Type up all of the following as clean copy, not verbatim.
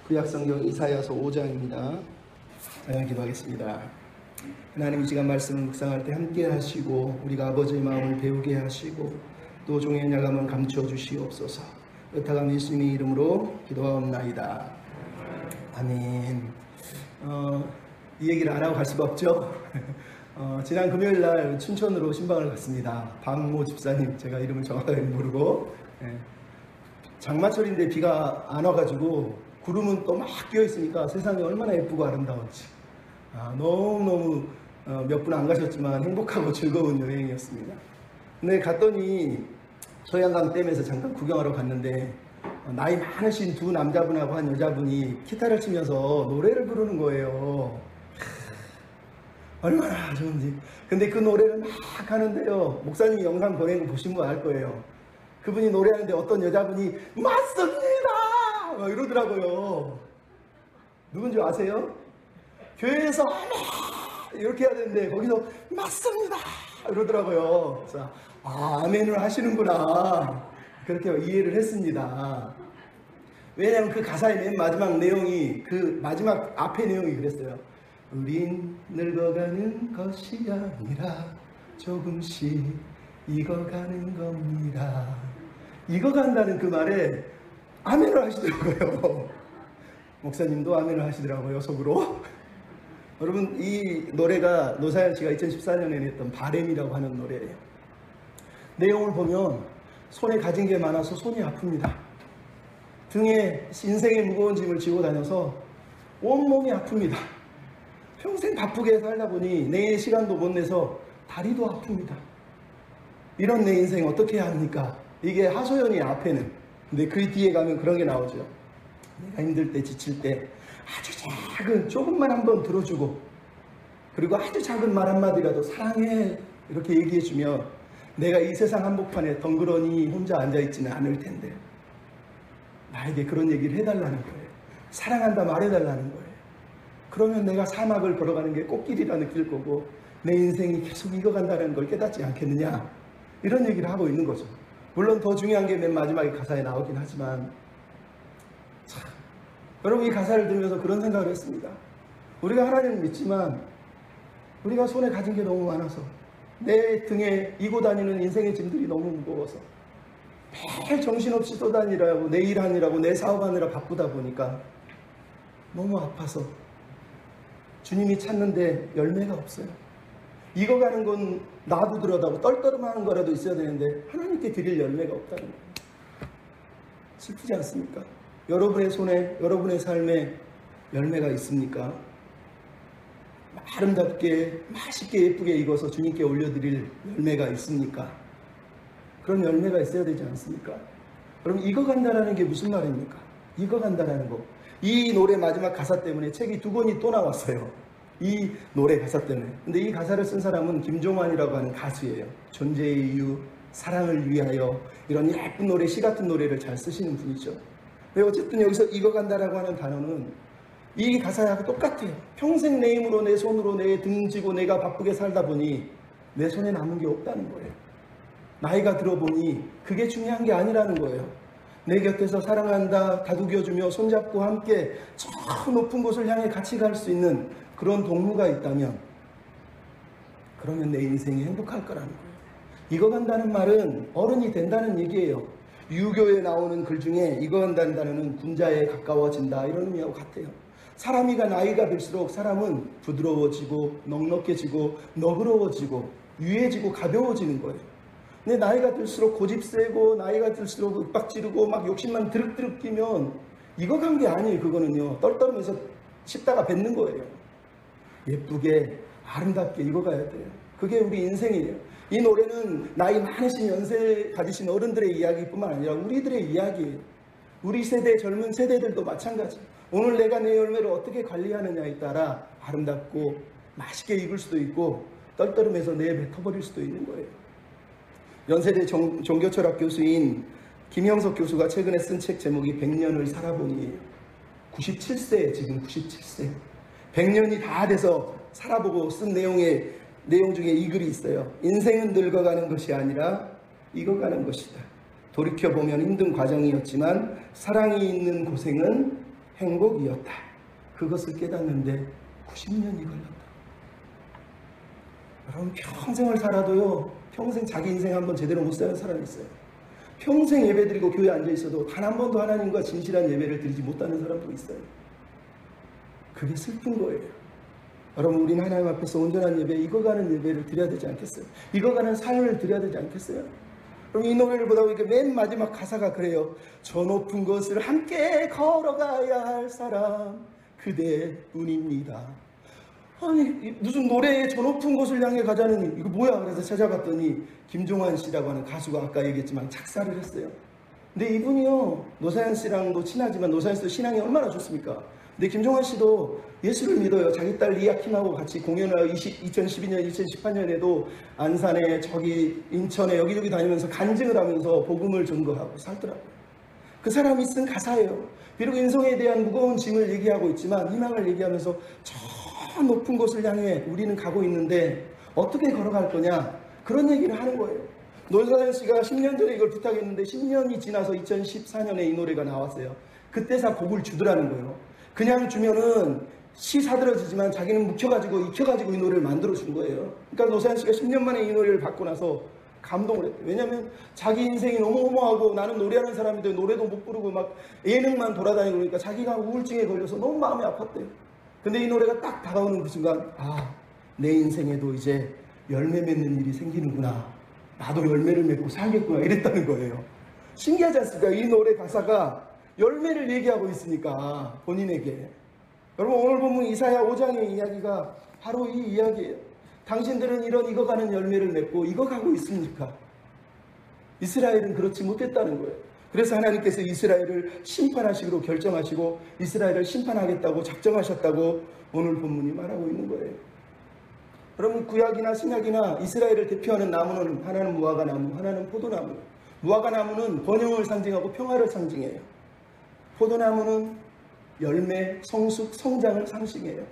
구약성경 이사야서 5장입니다. 기도하겠습니다. 하나님, 이 시간 말씀을 묵상할 때 함께 하시고 우리가 아버지의 마음을 배우게 하시고 또 종의 야감을 감추어 주시옵소서. 의탁한 예수님의 이름으로 기도하옵나이다. 아멘. 이 얘기를 안 하고 갈 수가 없죠. 지난 금요일 날 춘천으로 신방을 갔습니다. 박모 집사님, 제가 이름을 정확하게 모르고, 장마철인데 비가 안 와가지고 구름은 또 막 끼어 있으니까 세상이 얼마나 예쁘고 아름다웠지. 너무너무 몇 분 안 가셨지만 행복하고 즐거운 여행이었습니다. 근데 갔더니 소양강 댐에서 잠깐 구경하러 갔는데 나이 많으신 두 남자분하고 한 여자분이 기타를 치면서 노래를 부르는 거예요. 얼마나 좋은지. 근데 그 노래를 막 하는데요, 목사님이 영상 보낸 거 보신 분 알 거예요. 그분이 노래하는데 어떤 여자분이 맞습니다 막 이러더라고요. 누군지 아세요? 교회에서 아멘 이렇게 해야 되는데 거기서 맞습니다 이러더라고요. 그래서 아멘을 하시는구나, 그렇게 이해를 했습니다. 왜냐하면 그 가사의 맨 마지막 내용이, 그 마지막 앞의 내용이 그랬어요. 우린 늙어가는 것이 아니라 조금씩 익어가는 겁니다. 익어간다는 그 말에 아멘을 하시더라고요. 목사님도 아멘을 하시더라고요, 속으로. 여러분, 이 노래가 노사연 씨가 2014년에 냈던 바램이라고 하는 노래예요. 내용을 보면 손에 가진 게 많아서 손이 아픕니다. 등에 인생의 무거운 짐을 지고 다녀서 온몸이 아픕니다. 평생 바쁘게 살다 보니 내 시간도 못 내서 다리도 아픕니다. 이런 내 인생 어떻게 해야 합니까? 이게 하소연이 앞에는. 근데 그 뒤에 가면 그런 게 나오죠. 내가 힘들 때, 지칠 때 아주 작은, 조금만 한번 들어주고, 그리고 아주 작은 말 한마디라도 사랑해 이렇게 얘기해주면 내가 이 세상 한복판에 덩그러니 혼자 앉아있지는 않을 텐데 나에게 그런 얘기를 해달라는 거예요. 사랑한다 말해달라는 거예요. 그러면 내가 사막을 걸어가는 게 꽃길이라 느낄 거고 내 인생이 계속 익어간다는 걸 깨닫지 않겠느냐, 이런 얘기를 하고 있는 거죠. 물론 더 중요한 게 맨 마지막에 가사에 나오긴 하지만, 참, 여러분, 이 가사를 들으면서 그런 생각을 했습니다. 우리가 하나님을 믿지만 우리가 손에 가진 게 너무 많아서, 내 등에 이고 다니는 인생의 짐들이 너무 무거워서 매일 정신없이 쏘다니라고, 내 일하느라고, 내 사업하느라 바쁘다 보니까 너무 아파서 주님이 찾는데 열매가 없어요. 익어가는 건 놔두더라도 떨떠름하는 거라도 있어야 되는데 하나님께 드릴 열매가 없다는 거예요. 슬프지 않습니까? 여러분의 손에, 여러분의 삶에 열매가 있습니까? 아름답게 맛있게 예쁘게 익어서 주님께 올려드릴 열매가 있습니까? 그런 열매가 있어야 되지 않습니까? 여러분, 익어간다라는 게 무슨 말입니까? 익어간다라는 거. 이 노래 마지막 가사 때문에 책이 2권이 또 나왔어요. 이 노래 가사 때문에. 근데 이 가사를 쓴 사람은 김종환이라고 하는 가수예요. 존재의 이유, 사랑을 위하여, 이런 예쁜 노래, 시 같은 노래를 잘 쓰시는 분이죠. 어쨌든 여기서 익어간다라고 하는 단어는 이 가사하고 똑같아요. 평생 내 힘으로, 내 손으로, 내 등지고 내가 바쁘게 살다 보니 내 손에 남은 게 없다는 거예요. 나이가 들어보니 그게 중요한 게 아니라는 거예요. 내 곁에서 사랑한다, 다독여주며 손잡고 함께 저 높은 곳을 향해 같이 갈 수 있는 그런 동무가 있다면, 그러면 내 인생이 행복할 거라는 거예요. 익어간다는 말은 어른이 된다는 얘기예요. 유교에 나오는 글 중에 익어간다는 단어는 군자에 가까워진다, 이런 의미하고 같아요. 사람이가 나이가 들수록 사람은 부드러워지고 넉넉해지고 너그러워지고 유해지고 가벼워지는 거예요. 근데 나이가 들수록 고집 세고 나이가 들수록 윽박 지르고 막 욕심만 드륵드륵 끼면 익어간 게 아니에요. 그거는요, 떨떠름해서 씹다가 뱉는 거예요. 예쁘게 아름답게 익어가야 돼요. 그게 우리 인생이에요. 이 노래는 나이 많으신 연세 가지신 어른들의 이야기뿐만 아니라 우리들의 이야기예요. 우리 세대, 젊은 세대들도 마찬가지. 오늘 내가 내 열매를 어떻게 관리하느냐에 따라 아름답고 맛있게 익을 수도 있고 떨떠름해서 내뱉어버릴 수도 있는 거예요. 연세대 종교철학 교수인 김형석 교수가 최근에 쓴 책 제목이 100년을 살아보니예요. 97세, 지금 97세. 100년이 다 돼서 살아보고 쓴 내용 중에 이 글이 있어요. 인생은 늙어가는 것이 아니라 익어가는 것이다. 돌이켜보면 힘든 과정이었지만 사랑이 있는 고생은 행복이었다. 그것을 깨닫는데 90년이 걸렸다. 여러분, 평생을 살아도요, 평생 자기 인생 한번 제대로 못 사는 사람이 있어요. 평생 예배드리고 교회에 앉아 있어도 단 한 번도 하나님과 진실한 예배를 드리지 못하는 사람도 있어요. 그게 슬픈 거예요. 여러분, 우리는 하나님 앞에서 온전한 예배, 익어가는 예배를 드려야 되지 않겠어요? 익어가는 삶을 드려야 되지 않겠어요? 그럼 이 노래를 보다 보니까 맨 마지막 가사가 그래요. 저 높은 곳을 함께 걸어가야 할 사람 그대뿐입니다. 아니, 무슨 노래에 저 높은 곳을 향해 가자는, 이거 뭐야? 그래서 찾아봤더니 김종환 씨라고 하는 가수가 아까 얘기했지만 작사를 했어요. 근데 이분이요, 노사연 씨랑도 친하지만 노사연 씨도 신앙이 얼마나 좋습니까? 근데 김종환 씨도 예수를 믿어요. 자기 딸 리아킴하고 같이 공연을 2012년, 2018년에도 안산에 저기 인천에 여기저기 다니면서 간증을 하면서 복음을 전거하고 살더라고요. 그 사람이 쓴 가사예요. 비록 인성에 대한 무거운 짐을 얘기하고 있지만 희망을 얘기하면서 저 높은 곳을 향해 우리는 가고 있는데 어떻게 걸어갈 거냐, 그런 얘기를 하는 거예요. 노사연 씨가 10년 전에 이걸 부탁했는데 10년이 지나서 2014년에 이 노래가 나왔어요. 그때서 곡을 주더라는 거예요. 그냥 주면은 시 사들어지지만 자기는 묵혀가지고 익혀가지고 이 노래를 만들어준 거예요. 그러니까 노사연 씨가 10년 만에 이 노래를 받고 나서 감동을 했대요. 왜냐면 자기 인생이 너무 허무하고 나는 노래하는 사람인데 노래도 못 부르고 막 예능만 돌아다니고 그러니까 자기가 우울증에 걸려서 너무 마음이 아팠대요. 근데 이 노래가 딱 다가오는 그 순간, 아, 내 인생에도 이제 열매 맺는 일이 생기는구나. 나도 열매를 맺고 살겠구나. 이랬다는 거예요. 신기하지 않습니까? 이 노래 가사가 열매를 얘기하고 있으니까 본인에게. 여러분, 오늘 보면 이사야 5장의 이야기가 바로 이 이야기예요. 당신들은 이런 익어가는 열매를 맺고 익어가고 있습니까? 이스라엘은 그렇지 못했다는 거예요. 그래서 하나님께서 이스라엘을 심판하시기로 결정하시고 이스라엘을 심판하겠다고 작정하셨다고 오늘 본문이 말하고 있는 거예요. 여러분, 구약이나 신약이나 이스라엘을 대표하는 나무는 하나는 무화과나무, 하나는 포도나무. 무화과나무는 번영을 상징하고 평화를 상징해요. 포도나무는 열매, 성숙, 성장을 상징해요.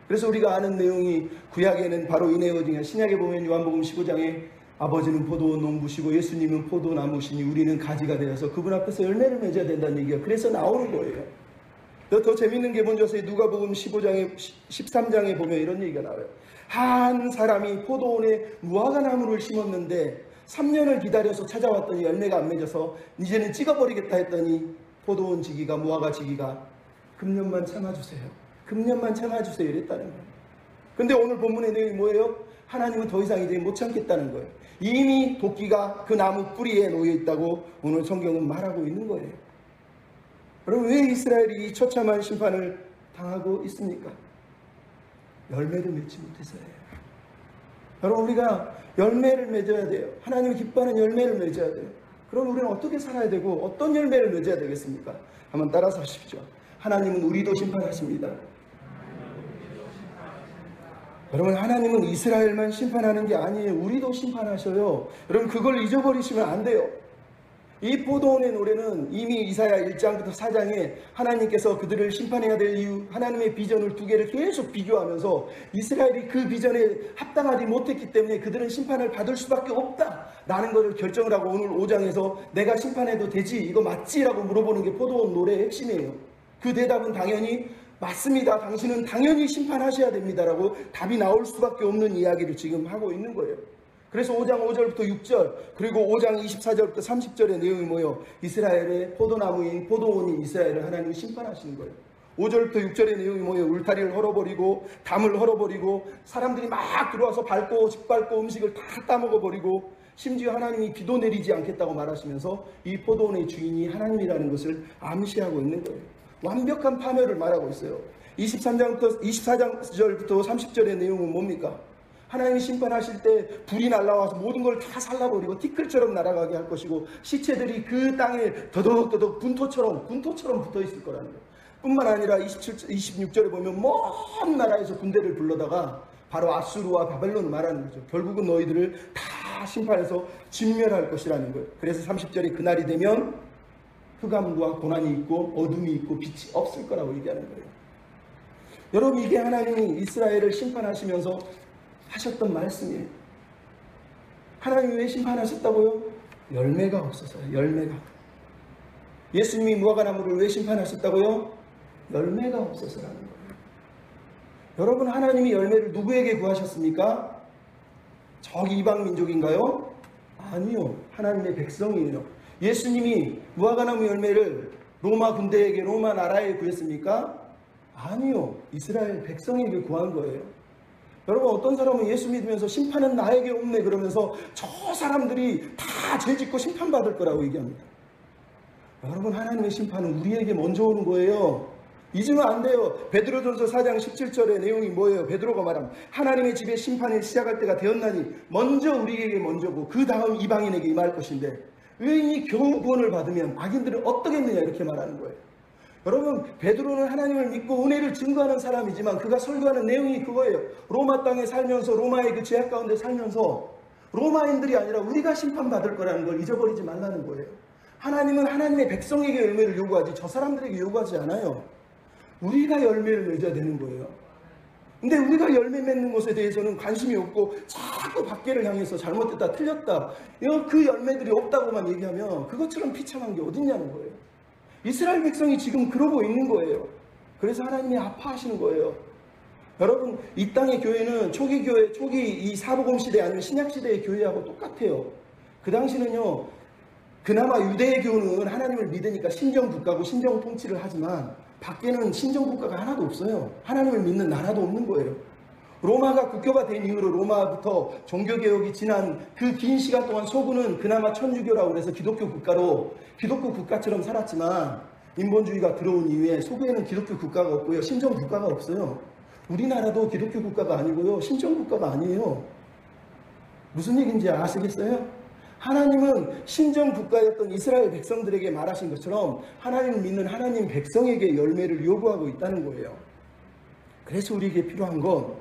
그래서 우리가 아는 내용이 구약에는 바로 이 내용 중에, 신약에 보면 요한복음 15장에 아버지는 포도원 농부시고 예수님은 포도나무시니 우리는 가지가 되어서 그분 앞에서 열매를 맺어야 된다는 얘기가 그래서 나오는 거예요. 더 재밌는 게 뭔지 누가복음 15장에 13장에 보면 이런 얘기가 나와요. 한 사람이 포도원에 무화과나무를 심었는데 3년을 기다려서 찾아왔더니 열매가 안 맺어서 이제는 찍어버리겠다 했더니 포도원 지기가, 무화과 지기가 금년만 참아주세요. 금년만 참아주세요. 이랬다는 거예요. 근데 오늘 본문의 내용이 뭐예요? 하나님은 더 이상 이제 못 참겠다는 거예요. 이미 도끼가 그 나무 뿌리에 놓여 있다고 오늘 성경은 말하고 있는 거예요. 여러분, 왜 이스라엘이 이 처참한 심판을 당하고 있습니까? 열매를 맺지 못해서예요. 여러분, 우리가 열매를 맺어야 돼요. 하나님이 기뻐하는 열매를 맺어야 돼요. 그럼 우리는 어떻게 살아야 되고 어떤 열매를 맺어야 되겠습니까? 한번 따라서 하십시오. 하나님은 우리도 심판하십니다. 여러분, 하나님은 이스라엘만 심판하는 게 아니에요. 우리도 심판하셔요. 여러분, 그걸 잊어버리시면 안 돼요. 이 포도원의 노래는 이미 이사야 1장부터 4장에 하나님께서 그들을 심판해야 될 이유, 하나님의 비전을 두 개를 계속 비교하면서 이스라엘이 그 비전에 합당하지 못했기 때문에 그들은 심판을 받을 수밖에 없다라는 것을 결정을 하고 오늘 5장에서 내가 심판해도 되지? 이거 맞지? 라고 물어보는 게 포도원 노래의 핵심이에요. 그 대답은 당연히 맞습니다. 당신은 당연히 심판하셔야 됩니다라고 답이 나올 수밖에 없는 이야기를 지금 하고 있는 거예요. 그래서 5장 5절부터 6절 그리고 5장 24절부터 30절의 내용이 뭐예요? 이스라엘의 포도나무인 포도원인 이스라엘을 하나님이 심판하시는 거예요. 5절부터 6절의 내용이 뭐예요? 울타리를 헐어버리고 담을 헐어버리고 사람들이 막 들어와서 밟고 짓밟고 음식을 다 따먹어버리고 심지어 하나님이 비도 내리지 않겠다고 말하시면서 이 포도원의 주인이 하나님이라는 것을 암시하고 있는 거예요. 완벽한 파멸을 말하고 있어요. 24절부터 30절의 내용은 뭡니까? 하나님이 심판하실 때 불이 날아와서 모든 걸 다 살라버리고 티끌처럼 날아가게 할 것이고 시체들이 그 땅에 더덕더덕 분토처럼 붙어 있을 거라는 거예요. 뿐만 아니라 26절에 보면 먼 나라에서 군대를 불러다가 바로 아수르와 바벨론을 말하는 거죠. 결국은 너희들을 다 심판해서 진멸할 것이라는 거예요. 그래서 30절에 그날이 되면 흑암과 고난이 있고 어둠이 있고 빛이 없을 거라고 얘기하는 거예요. 여러분, 이게 하나님이 이스라엘을 심판하시면서 하셨던 말씀이에요. 하나님이 왜 심판하셨다고요? 열매가 없어서요. 열매가. 예수님이 무화과나무를 왜 심판하셨다고요? 열매가 없어서라는 거예요. 여러분, 하나님이 열매를 누구에게 구하셨습니까? 저기 이방 민족인가요? 아니요. 하나님의 백성이에요. 예수님이 무화과나무 열매를 로마 군대에게, 로마 나라에 구했습니까? 아니요. 이스라엘 백성에게 구한 거예요. 여러분, 어떤 사람은 예수 믿으면서 심판은 나에게 없네 그러면서 저 사람들이 다 죄짓고 심판받을 거라고 얘기합니다. 여러분, 하나님의 심판은 우리에게 먼저 오는 거예요. 잊으면 안 돼요. 베드로전서 4장 17절의 내용이 뭐예요? 베드로가 말함, 하나님의 집에 심판을 시작할 때가 되었나니 먼저 우리에게 먼저고 그 다음 이방인에게 임할 것인데 의인이 겨우 구원을 받으면 악인들은 어떠겠느냐, 이렇게 말하는 거예요. 여러분, 베드로는 하나님을 믿고 은혜를 증거하는 사람이지만 그가 설교하는 내용이 그거예요. 로마 땅에 살면서, 로마의 그 죄악 가운데 살면서 로마인들이 아니라 우리가 심판받을 거라는 걸 잊어버리지 말라는 거예요. 하나님은 하나님의 백성에게 열매를 요구하지 저 사람들에게 요구하지 않아요. 우리가 열매를 맺어야 되는 거예요. 근데 우리가 열매 맺는 것에 대해서는 관심이 없고 자꾸 밖에를 향해서 잘못됐다, 틀렸다, 그 열매들이 없다고만 얘기하면 그것처럼 비참한 게 어딨냐는 거예요. 이스라엘 백성이 지금 그러고 있는 거예요. 그래서 하나님이 아파하시는 거예요. 여러분, 이 땅의 교회는 초기 교회, 초기 이 사복음 시대 아니면 신약 시대의 교회하고 똑같아요. 그 당시는요, 그나마 유대의 교는 하나님을 믿으니까 신정국가고 신정통치를 하지만 밖에는 신정국가가 하나도 없어요. 하나님을 믿는 나라도 없는 거예요. 로마가 국교가 된 이후로 로마부터 종교개혁이 지난 그 긴 시간 동안 서구는 그나마 천주교라고 해서 기독교 국가로, 기독교 국가처럼 살았지만 인본주의가 들어온 이후에 서구에는 기독교 국가가 없고요, 신정국가가 없어요. 우리나라도 기독교 국가가 아니고요, 신정국가가 아니에요. 무슨 얘기인지 아시겠어요? 하나님은 신정국가였던 이스라엘 백성들에게 말하신 것처럼 하나님을 믿는 하나님 백성에게 열매를 요구하고 있다는 거예요. 그래서 우리에게 필요한 건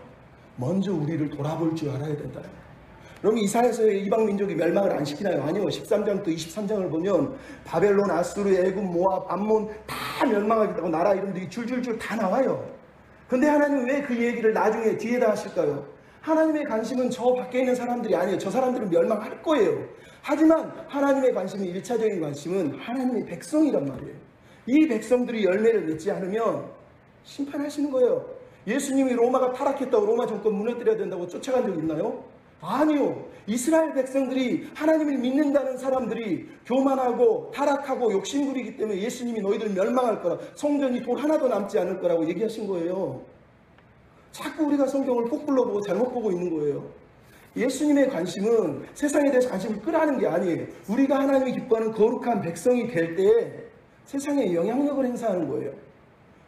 먼저 우리를 돌아볼 줄 알아야 된다. 그럼 이사야서의 이방 민족이 멸망을 안 시키나요? 아니요. 13장부터 23장을 보면 바벨론, 아수르, 애굽, 모압, 암몬 다 멸망하겠다고 나라 이름들이 줄줄줄 다 나와요. 근데 하나님은 왜 그 얘기를 나중에 뒤에다 하실까요? 하나님의 관심은 저 밖에 있는 사람들이 아니에요. 저 사람들은 멸망할 거예요. 하지만 하나님의 관심은, 1차적인 관심은 하나님의 백성이란 말이에요. 이 백성들이 열매를 맺지 않으면 심판하시는 거예요. 예수님이 로마가 타락했다고 로마 정권 무너뜨려야 된다고 쫓아간 적 있나요? 아니요. 이스라엘 백성들이, 하나님을 믿는다는 사람들이 교만하고 타락하고 욕심부리기 때문에 예수님이 너희들 멸망할 거라, 성전이 돌 하나도 남지 않을 거라고 얘기하신 거예요. 자꾸 우리가 성경을 거꾸로 보고 잘못 보고 있는 거예요. 예수님의 관심은 세상에 대해서 관심을 끌어하는 게 아니에요. 우리가 하나님이 기뻐하는 거룩한 백성이 될 때에 세상에 영향력을 행사하는 거예요.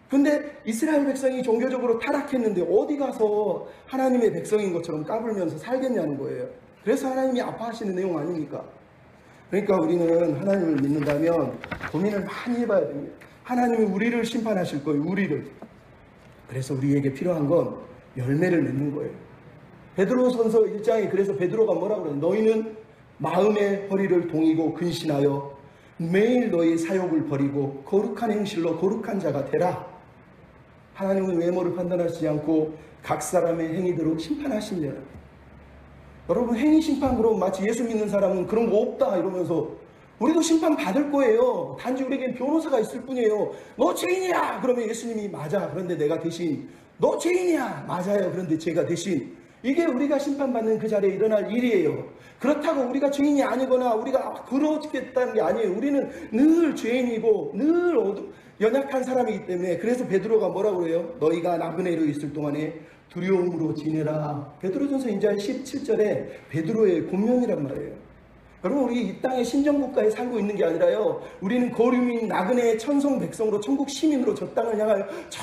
근데 이스라엘 백성이 종교적으로 타락했는데 어디 가서 하나님의 백성인 것처럼 까불면서 살겠냐는 거예요. 그래서 하나님이 아파하시는 내용 아닙니까? 그러니까 우리는 하나님을 믿는다면 고민을 많이 해봐야 됩니다. 하나님이 우리를 심판하실 거예요. 우리를. 그래서 우리에게 필요한 건 열매를 맺는 거예요. 베드로전서 1장에 그래서 베드로가 뭐라고 그래요? 너희는 마음의 허리를 동이고 근신하여 매일 너희 사욕을 버리고 거룩한 행실로 거룩한 자가 되라. 하나님은 외모를 판단하시지 않고 각 사람의 행위대로 심판하십니다. 여러분, 행위 심판, 그러면 마치 예수 믿는 사람은 그런 거 없다 이러면서 우리도 심판 받을 거예요. 단지 우리에겐 변호사가 있을 뿐이에요. 너 죄인이야! 그러면 예수님이 맞아. 그런데 내가 대신 너 죄인이야! 맞아요. 그런데 제가 대신, 이게 우리가 심판받는 그 자리에 일어날 일이에요. 그렇다고 우리가 죄인이 아니거나 우리가 그렇겠다는 게 아니에요. 우리는 늘 죄인이고 늘 연약한 사람이기 때문에. 그래서 베드로가 뭐라고 그래요? 너희가 나그네로 있을 동안에 두려움으로 지내라. 베드로전서 2장 17절에 베드로의 본명이란 말이에요. 여러분, 우리 이 땅의 신정국가에 살고 있는 게 아니라요, 우리는 거류민 나그네의 천성 백성으로 천국 시민으로 저 땅을 향하여, 저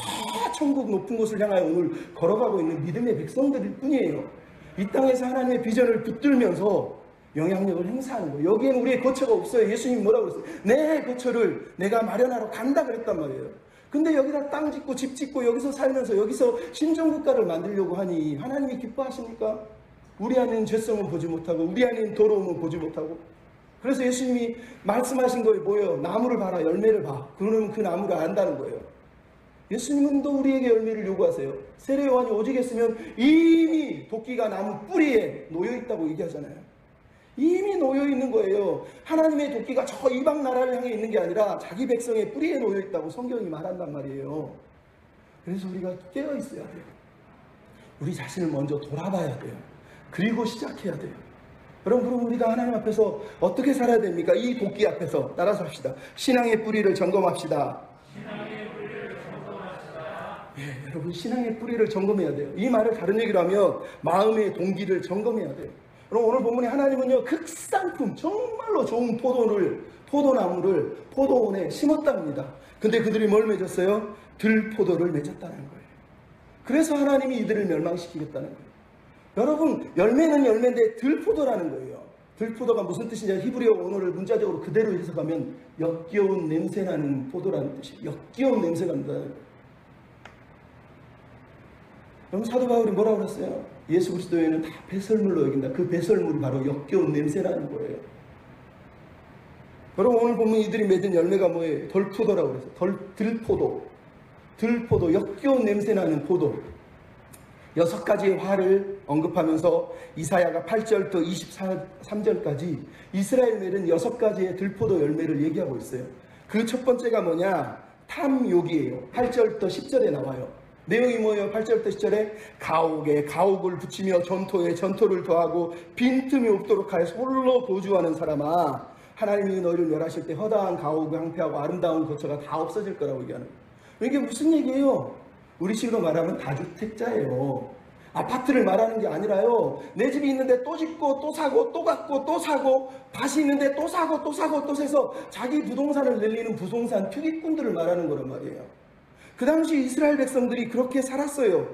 천국 높은 곳을 향하여 오늘 걸어가고 있는 믿음의 백성들일 뿐이에요. 이 땅에서 하나님의 비전을 붙들면서 영향력을 행사하는 거예요. 여기에는 우리의 거처가 없어요. 예수님이 뭐라고 그랬어요? 내 거처를 내가 마련하러 간다 그랬단 말이에요. 근데 여기다 땅 짓고 집 짓고 여기서 살면서 여기서 신정국가를 만들려고 하니 하나님이 기뻐하십니까? 우리 안에는 죄성은 보지 못하고 우리 안에는 더러움은 보지 못하고. 그래서 예수님이 말씀하신 거에 뭐예요? 나무를 봐라, 열매를 봐. 그러면 그 나무를 안다는 거예요. 예수님은 또 우리에게 열매를 요구하세요. 세례 요한이 오직 했으면 이미 도끼가 나무 뿌리에 놓여있다고 얘기하잖아요. 이미 놓여 있는 거예요. 하나님의 도끼가 저 이방 나라를 향해 있는 게 아니라 자기 백성의 뿌리에 놓여 있다고 성경이 말한단 말이에요. 그래서 우리가 깨어 있어야 돼요. 우리 자신을 먼저 돌아봐야 돼요. 그리고 시작해야 돼요. 여러분, 그럼 우리가 하나님 앞에서 어떻게 살아야 됩니까? 이 도끼 앞에서 따라서 합시다. 신앙의 뿌리를 점검합시다. 예, 여러분, 신앙의 뿌리를 점검해야 돼요. 이 말을 다른 얘기로 하면 마음의 동기를 점검해야 돼요. 그럼 오늘 본문에 하나님은요, 극상품, 정말로 좋은 포도나무를 포도원에 심었답니다. 근데 그들이 뭘 맺었어요? 들포도를 맺었다는 거예요. 그래서 하나님이 이들을 멸망시키겠다는 거예요. 여러분, 열매는 열매인데 들포도라는 거예요. 들포도가 무슨 뜻이냐? 히브리어 원어를 문자적으로 그대로 해석하면 역겨운 냄새나는 포도라는 뜻이에요. 역겨운 냄새가 난다는 거예요. 그럼 사도 바울이 뭐라고 그랬어요? 예수 그리스도에는 다 배설물로 여긴다. 그 배설물이 바로 역겨운 냄새라는 거예요. 여러분, 오늘 보면 이들이 맺은 열매가 뭐예요? 덜포도라고 그랬어요. 들포도, 역겨운 냄새나는 포도. 6가지의 화를 언급하면서 이사야가 8절부터 23절까지 이스라엘 맺은 6가지의 들포도 열매를 얘기하고 있어요. 그 첫 번째가 뭐냐? 탐욕이에요. 8절부터 10절에 나와요. 내용이 뭐예요? 8절부터 10절에 가옥에 가옥을 붙이며 전토에 전토를 더하고 빈틈이 없도록 하여 홀로 거주하는 사람아, 하나님이 너희를 멸하실 때 허다한 가옥을 황폐하고 아름다운 거처가 다 없어질 거라고 얘기하는 거예요. 이게 무슨 얘기예요? 우리식으로 말하면 다주택자예요. 아파트를 말하는 게 아니라요, 내 집이 있는데 또 짓고 또 사고 또 갖고 또 사고, 밭이 있는데 또 사고 또 사고 또 세서 자기 부동산을 늘리는 부동산 투기꾼들을 말하는 거란 말이에요. 그 당시 이스라엘 백성들이 그렇게 살았어요.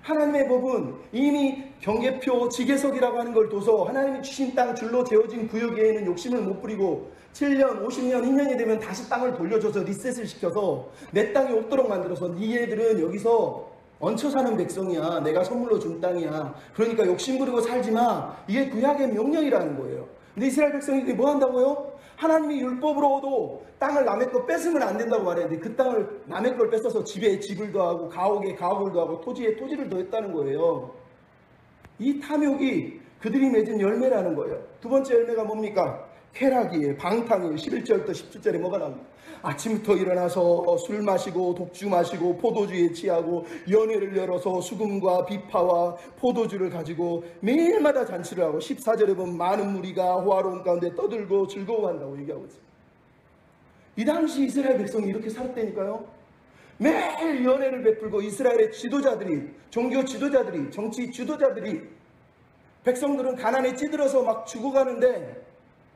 하나님의 법은 이미 경계표, 지계석이라고 하는 걸 둬서 하나님이 주신 땅 줄로 재어진 구역에는 욕심을 못 부리고 7년, 50년, 1년이 되면 다시 땅을 돌려줘서 리셋을 시켜서 내 땅이 없도록 만들어서 니네들은 여기서 얹혀 사는 백성이야. 내가 선물로 준 땅이야. 그러니까 욕심 부리고 살지 마. 이게 구약의 명령이라는 거예요. 근데 이스라엘 백성들이 뭐 한다고요? 하나님이 율법으로도 땅을 남의 거 뺏으면 안 된다고 말했는데 그 땅을 남의 걸 뺏어서 집에 집을 더하고 가옥에 가옥을 더하고 토지에 토지를 더했다는 거예요. 이 탐욕이 그들이 맺은 열매라는 거예요. 두 번째 열매가 뭡니까? 쾌락이에요. 방탕이에요. 11절부터 17절에 뭐가 나옵니까? 아침부터 일어나서 술 마시고 독주 마시고 포도주에 취하고 연회를 열어서 수금과 비파와 포도주를 가지고 매일마다 잔치를 하고, 14절에 보면 많은 무리가 호화로운 가운데 떠들고 즐거워한다고 얘기하고 있어요. 이 당시 이스라엘 백성이 이렇게 살았다니까요. 매일 연회를 베풀고 이스라엘의 지도자들이, 종교 지도자들이, 정치 지도자들이, 백성들은 가난에 찌들어서 막 죽어가는데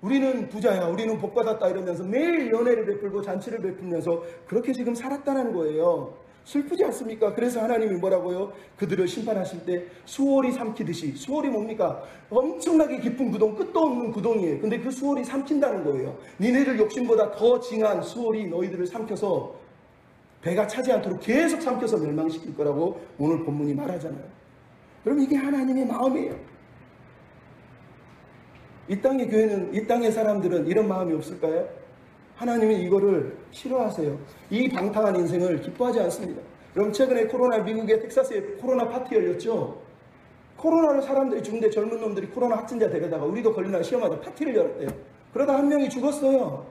우리는 부자야, 우리는 복받았다 이러면서 매일 연회를 베풀고 잔치를 베풀면서 그렇게 지금 살았다는 거예요. 슬프지 않습니까? 그래서 하나님이 뭐라고요? 그들을 심판하실 때 수월이 삼키듯이. 수월이 뭡니까? 엄청나게 깊은 구동, 끝도 없는 구동이에요. 근데 그 수월이 삼킨다는 거예요. 니네들 욕심보다 더 징한 수월이 너희들을 삼켜서 배가 차지 않도록 계속 삼켜서 멸망시킬 거라고 오늘 본문이 말하잖아요. 그럼 이게 하나님의 마음이에요. 이 땅의 교회는, 이 땅의 사람들은 이런 마음이 없을까요? 하나님은 이거를 싫어하세요. 이 방탕한 인생을 기뻐하지 않습니다. 여러분, 최근에 미국의 텍사스에 코로나 파티 열렸죠? 코로나로 사람들이 죽는데 젊은 놈들이 코로나 확진자 데려다가 우리도 걸리나 시험하다 파티를 열었대요. 그러다 한 명이 죽었어요.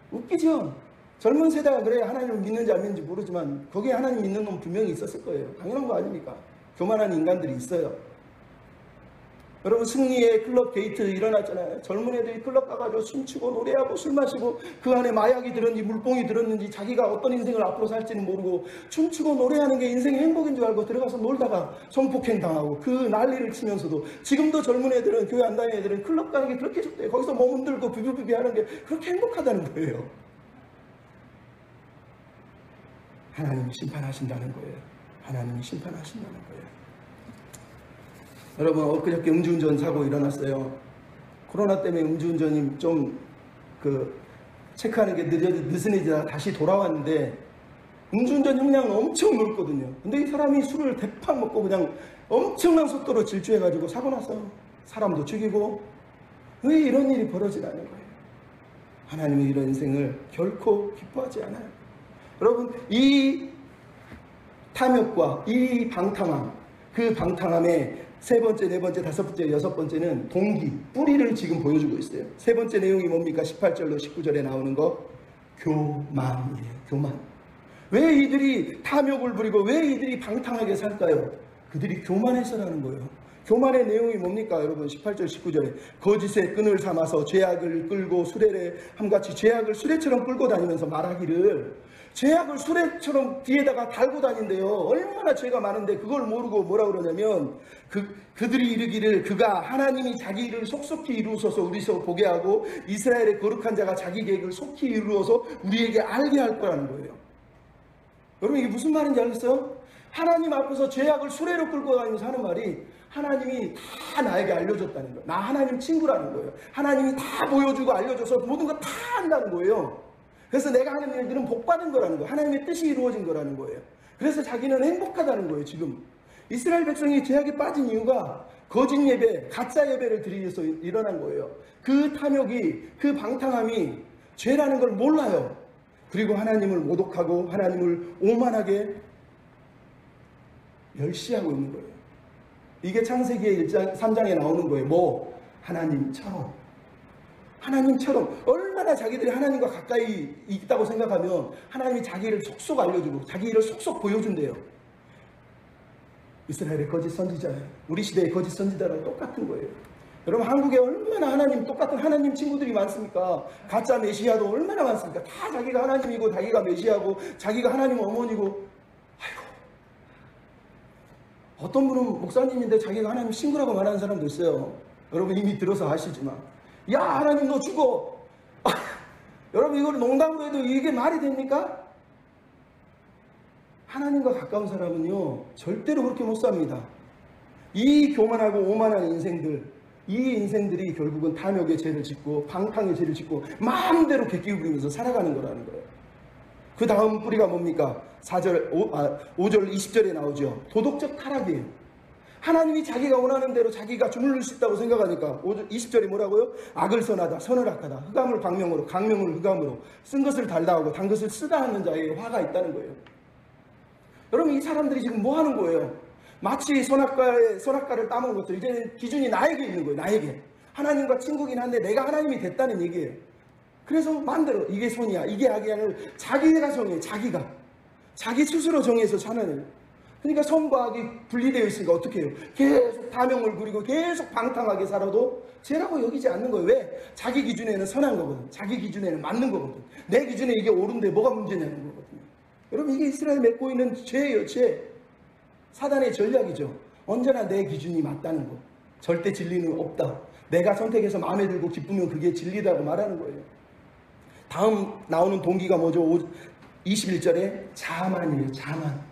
웃기죠? 젊은 세대가 그래 하나님을 믿는지 안 믿는지 모르지만 거기에 하나님 믿는 놈 분명히 있었을 거예요. 당연한 거 아닙니까? 교만한 인간들이 있어요. 여러분, 승리의 클럽 게이트 일어났잖아요. 젊은 애들이 클럽 가가지고 춤추고 노래하고 술 마시고 그 안에 마약이 들었는지 물뽕이 들었는지 자기가 어떤 인생을 앞으로 살지는 모르고 춤추고 노래하는 게 인생의 행복인 줄 알고 들어가서 놀다가 성폭행 당하고 그 난리를 치면서도, 지금도 젊은 애들은, 교회 안 다니는 애들은 클럽 가는 게 그렇게 좋대요. 거기서 몸 흔들고 비비비비 하는 게 그렇게 행복하다는 거예요. 하나님이 심판하신다는 거예요. 하나님이 심판하신다는 거예요. 여러분, 엊그저께 음주운전 사고 일어났어요. 코로나 때문에 음주운전이 좀 체크하는 게 느슨해지다가 다시 돌아왔는데 음주운전 형량은 엄청 높거든요. 근데 이 사람이 술을 대팍 먹고 그냥 엄청난 속도로 질주해가지고 사고 나서 사람도 죽이고, 왜 이런 일이 벌어지라는 거예요? 하나님이 이런 인생을 결코 기뻐하지 않아요. 여러분, 이 탐욕과 이 방탕함, 그 방탕함에 세 번째, 네 번째, 다섯 번째, 여섯 번째는 동기, 뿌리를 지금 보여주고 있어요. 세 번째 내용이 뭡니까? 18절로 19절에 나오는 거, 교만이에요. 교만. 왜 이들이 탐욕을 부리고 왜 이들이 방탕하게 살까요? 그들이 교만해서라는 거예요. 교만의 내용이 뭡니까? 여러분 18절 19절에 거짓의 끈을 삼아서 죄악을 끌고 수레를 함같이 죄악을 수레처럼 끌고 다니면서 말하기를, 죄악을 수레처럼 뒤에다가 달고 다닌대요. 얼마나 죄가 많은데 그걸 모르고 뭐라 그러냐면 그들이 이르기를 그가 하나님이 자기 일을 속속히 이루어서 우리서 보게 하고 이스라엘의 거룩한 자가 자기 계획을 속히 이루어서 우리에게 알게 할 거라는 거예요. 여러분 이게 무슨 말인지 알겠어요? 하나님 앞에서 죄악을 수레로 끌고 다니면서 하는 말이 하나님이 다 나에게 알려줬다는 거예요. 나 하나님 친구라는 거예요. 하나님이 다 보여주고 알려줘서 모든 거 다 한다는 거예요. 그래서 내가 하는 일들은 복받은 거라는 거예요. 하나님의 뜻이 이루어진 거라는 거예요. 그래서 자기는 행복하다는 거예요. 지금 이스라엘 백성이 죄악에 빠진 이유가 거짓 예배, 가짜 예배를 드리면서 일어난 거예요. 그 탐욕이, 그 방탕함이 죄라는 걸 몰라요. 그리고 하나님을 모독하고 하나님을 오만하게 멸시하고 있는 거예요. 이게 창세기의 1장, 3장에 나오는 거예요. 뭐? 하나님처럼 얼마나 자기들이 하나님과 가까이 있다고 생각하면 하나님이 자기를 속속 알려주고 자기 일을 속속 보여준대요. 이스라엘의 거짓 선지자예요. 우리 시대의 거짓 선지자랑 똑같은 거예요. 여러분 한국에 얼마나 하나님 똑같은 하나님 친구들이 많습니까? 가짜 메시아도 얼마나 많습니까? 다 자기가 하나님이고 자기가 메시아고 자기가 하나님 어머니고. 아이고, 어떤 분은 목사님인데 자기가 하나님 친구라고 말하는 사람도 있어요. 여러분 이미 들어서 아시지만, 야 하나님 너 죽어. 여러분 이걸 농담으로 해도 이게 말이 됩니까? 하나님과 가까운 사람은요 절대로 그렇게 못 삽니다. 이 교만하고 오만한 인생들, 이 인생들이 결국은 탐욕의 죄를 짓고 방탕의 죄를 짓고 마음대로 객기 부리면서 살아가는 거라는 거예요. 그 다음 뿌리가 뭡니까? 5절 20절에 나오죠. 도덕적 타락이에요. 하나님이 자기가 원하는 대로 자기가 주물릴 수 있다고 생각하니까 20절에 뭐라고요? 악을 선하다, 선을 악하다, 흑암을 광명으로, 광명을 흑암으로, 쓴 것을 달다 하고 단 것을 쓰다 하는 자에게 화가 있다는 거예요. 여러분 이 사람들이 지금 뭐 하는 거예요? 마치 선악과를 따먹은 것처럼 이제는 기준이 나에게 있는 거예요. 나에게. 하나님과 친구긴 한데 내가 하나님이 됐다는 얘기예요. 그래서 마음대로 이게 선이야, 이게 악이야를 자기가 정해, 자기 스스로 정해서 사는. 그러니까 선과 악이 분리되어 있으니까 어떻게 해요? 계속 탐욕을 부리고 계속 방탕하게 살아도 죄라고 여기지 않는 거예요. 왜? 자기 기준에는 선한 거거든. 자기 기준에는 맞는 거거든. 내 기준에 이게 옳은데 뭐가 문제냐는 거거든요. 여러분 이게 이스라엘 맺고 있는 죄예요. 죄. 사단의 전략이죠. 언제나 내 기준이 맞다는 거. 절대 진리는 없다. 내가 선택해서 마음에 들고 기쁘면 그게 진리다고 말하는 거예요. 다음 나오는 동기가 뭐죠? 21절에 자만이에요. 자만.